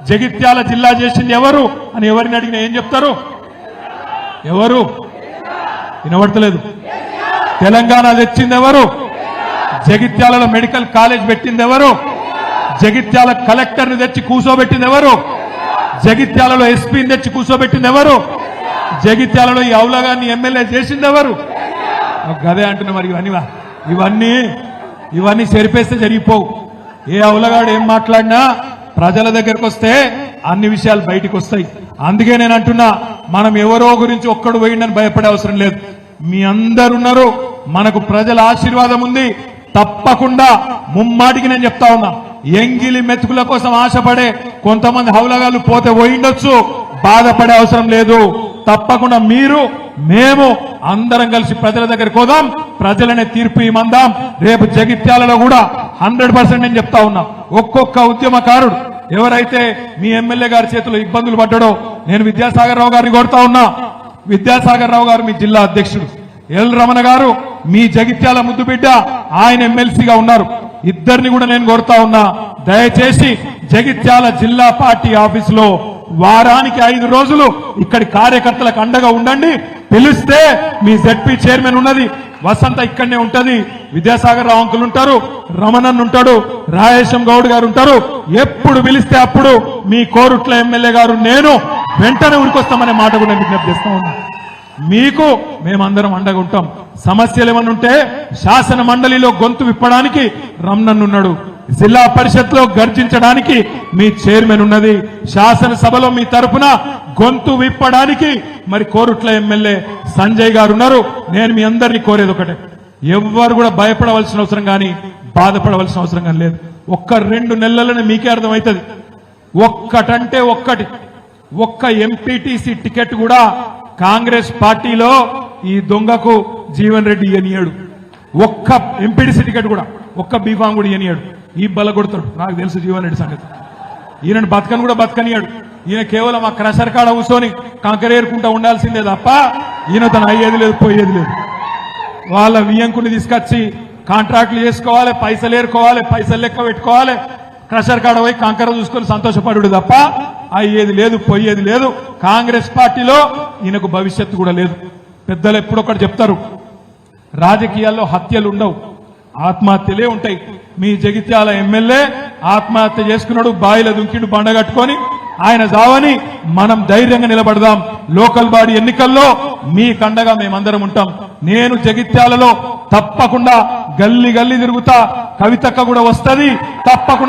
జగిత్యాల జిల్లా చేసింది ఎవరు అని ఎవరిని అడిగినా ఏం చెప్తారు? ఎవరు? వినబడతలేదు. తెలంగాణ తెచ్చింది ఎవరు? జగిత్యాలలో మెడికల్ కాలేజ్ పెట్టింది ఎవరు? జగిత్యాల కలెక్టర్ని తెచ్చి కూర్చోబెట్టింది ఎవరు? జగిత్యాలలో ఎస్పీని తెచ్చి కూర్చోబెట్టింది ఎవరు? జగిత్యాలలో ఈ అవులగాన్ని ఎమ్మెల్యే చేసింది ఎవరు? గదే అంటున్నా. మరి ఇవన్నీ సరిపేస్తే జరిగిపోవు. ఏ అవులగాడు ఏం మాట్లాడినా ప్రజల దగ్గరకు వస్తే అన్ని విషయాలు బయటికి వస్తాయి. అందుకే నేను అంటున్నా, మనం ఎవరో గురించి ఒక్కడు పోయిండని భయపడే అవసరం లేదు. మీ అందరున్నారు, మనకు ప్రజల ఆశీర్వాదం ఉంది. తప్పకుండా ముమ్మాటికి నేను చెప్తా ఉన్నా, ఎంగిలి మెతుకుల కోసం ఆశపడే కొంతమంది హౌలగాళ్ళు పోతే పోయిండొచ్చు, బాధపడే అవసరం లేదు. తప్పకుండా మీరు మేము అందరం కలిసి ప్రజల దగ్గరికి పోదాం, ప్రజలనే తీర్పు ఇమ్మందాం. రేపు జగిత్యాలలో కూడా 100% నేను చెప్తా ఉన్నా, ఒక్కొక్క ఉద్యమకారుడు ఎవరైతే మీ ఎమ్మెల్యే గారి చేతిలో ఇబ్బందులు పడ్డాడో, నేను విద్యాసాగర్ రావు గారిని కోరుతా ఉన్నా. విద్యాసాగర్ రావు గారు మీ జిల్లా అధ్యక్షుడు, ఎల్ రమణ గారు మీ జగిత్యాల ముద్దు బిడ్డ, ఆయన ఎమ్మెల్సీగా ఉన్నారు. ఇద్దరిని కూడా నేను కోరుతా ఉన్నా, దయచేసి జగిత్యాల జిల్లా పార్టీ ఆఫీసులో వారానికి 5 రోజులు ఇక్కడి కార్యకర్తలకు అండగా ఉండండి. పిలిస్తే మీ జెడ్పీ చైర్మన్ ఉన్నది, వసంత ఇక్కడనే ఉంటది, విద్యాసాగర్ రావు అంకులు ఉంటారు, రమణన్ ఉంటాడు, రాయేశం గౌడ్ గారు ఉంటారు. ఎప్పుడు పిలిస్తే అప్పుడు మీ కోరుట్ల ఎమ్మెల్యే గారు నేను వెంటనే ఉరికొస్తామనే మాట కూడా విజ్ఞప్తి చేస్తా ఉన్నా. మీకు మేమందరం అండగా ఉంటాం. సమస్యలు ఏమన్నా ఉంటే శాసన మండలిలో గొంతు విప్పడానికి రమణన్ ఉన్నాడు, జిల్లా పరిషత్ లో గర్జించడానికి మీ చైర్మన్ ఉన్నది, శాసనసభలో మీ తరఫున గొంతు విప్పడానికి మరి కోరుట్ల ఎమ్మెల్యే సంజయ్ గారు ఉన్నారు. నేను మీ అందరినీ కోరేది ఒకటే, ఎవ్వరు కూడా భయపడవలసిన అవసరం కానీ బాధపడవలసిన అవసరం కానీ లేదు. 1-2 నెలలనే మీకే అర్థమవుతుంది. ఒక్కటంటే ఒక్క ఎంపీటీసీ టికెట్ కూడా కాంగ్రెస్ పార్టీలో ఈ దొంగకు జీవన్ రెడ్డి ఇయ్యనియాడు. ఒక్క ఎంపీటీసీ టికెట్ కూడా, ఒక్క బీఫామ్ కూడా ఇయ్యనియాడు. ఈ బల కొడతాడు, నాకు తెలుసు జీవన్ రెడ్డి సంగతి. ఈయనను బతకని కూడా బతకనియాడు. ఈయన కేవలం ఆ క్రషర్ కాడ కూర్చొని కంకరేరుకుంటా ఉండాల్సిందే తప్ప ఈయన తను అయ్యేది లేదు, పోయేది లేదు. వాళ్ళ వియ్యంకుని తీసుకొచ్చి కాంట్రాక్ట్లు చేసుకోవాలి, పైసలు ఏరుకోవాలి, పైసలు లెక్క పెట్టుకోవాలి, క్రషర్ కాడ పోయి కంకర చూసుకొని సంతోషపడు తప్ప అయ్యేది లేదు, పోయేది లేదు. కాంగ్రెస్ పార్టీలో ఈయనకు భవిష్యత్తు కూడా లేదు. పెద్దలు ఎప్పుడొక్కటి చెప్తారు, రాజకీయాల్లో హత్యలు ఉండవు, ఆత్మహత్యలే ఉంటాయి. మీ జగిత్యాల ఎమ్మెల్యే ఆత్మహత్య చేసుకున్నాడు, బాయిల దుంకిడు బండ కట్టుకొని. ఆయన జావని మనం ధైర్యంగా నిలబడదాం. లోకల్ బాడీ ఎన్నికల్లో మీ కండగా మేమందరం ఉంటాం. నేను జగిత్యాలలో తప్పకుండా గల్లీ తిరుగుతా, కవితక్క కూడా వస్తది తప్పకుండా.